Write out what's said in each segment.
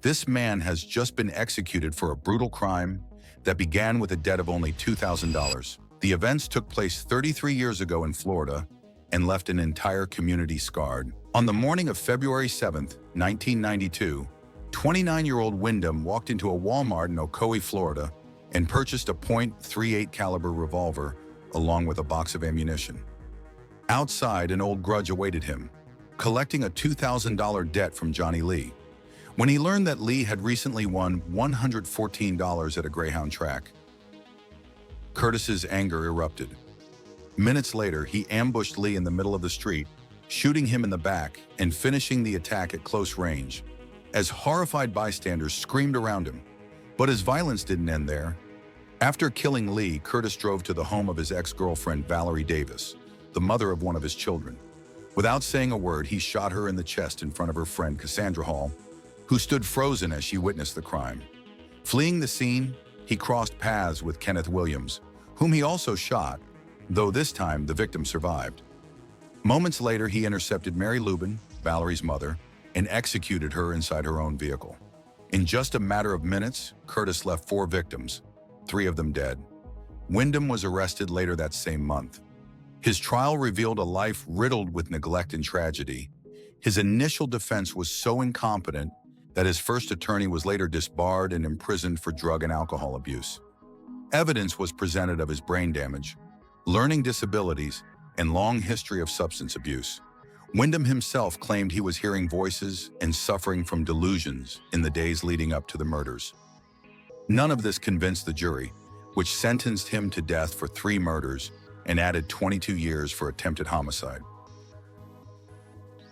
This man has just been executed for a brutal crime that began with a debt of only $2,000. The events took place 33 years ago in Florida and left an entire community scarred. On the morning of February 7th, 1992, 29-year-old Wyndham walked into a Walmart in Ocoee, Florida, and purchased a .38 caliber revolver along with a box of ammunition. Outside, an old grudge awaited him, collecting a $2,000 debt from Johnny Lee. When he learned that Lee had recently won $114 at a Greyhound track, Curtis's anger erupted. Minutes later, he ambushed Lee in the middle of the street, shooting him in the back and finishing the attack at close range, as horrified bystanders screamed around him. But his violence didn't end there. After killing Lee, Curtis drove to the home of his ex-girlfriend, Valerie Davis, the mother of one of his children. Without saying a word, he shot her in the chest in front of her friend, Cassandra Hall, who stood frozen as she witnessed the crime. Fleeing the scene, he crossed paths with Kenneth Williams, whom he also shot, though this time the victim survived. Moments later, he intercepted Mary Lubin, Valerie's mother, and executed her inside her own vehicle. In just a matter of minutes, Curtis left 4 victims, 3 of them dead. Wyndham was arrested later that same month. His trial revealed a life riddled with neglect and tragedy. His initial defense was so incompetent that his first attorney was later disbarred and imprisoned for drug and alcohol abuse. Evidence was presented of his brain damage, learning disabilities, and long history of substance abuse. Wyndham himself claimed he was hearing voices and suffering from delusions in the days leading up to the murders. None of this convinced the jury, which sentenced him to death for 3 murders and added 22 years for attempted homicide.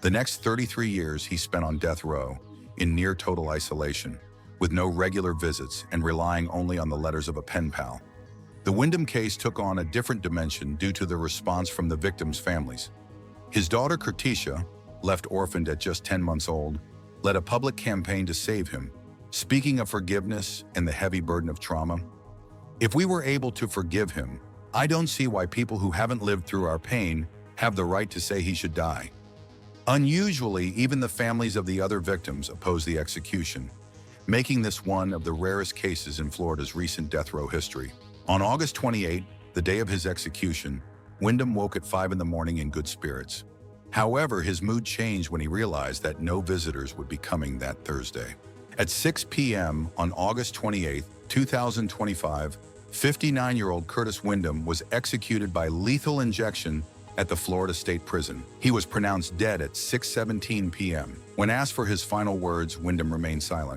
The next 33 years he spent on death row in near total isolation, with no regular visits and relying only on the letters of a pen pal. The Wyndham case took on a different dimension due to the response from the victims' families. His daughter, Curticia, left orphaned at just 10 months old, led a public campaign to save him, speaking of forgiveness and the heavy burden of trauma. If we were able to forgive him, I don't see why people who haven't lived through our pain have the right to say he should die. Unusually, even the families of the other victims opposed the execution, making this one of the rarest cases in Florida's recent death row history. On August 28, the day of his execution, Wyndham woke at 5 in the morning in good spirits. However, his mood changed when he realized that no visitors would be coming that Thursday. At 6 p.m. on August 28, 2025, 59-year-old Curtis Wyndham was executed by lethal injection at the Florida State Prison. He was pronounced dead at 6:17 p.m. When asked for his final words, Wyndham remained silent.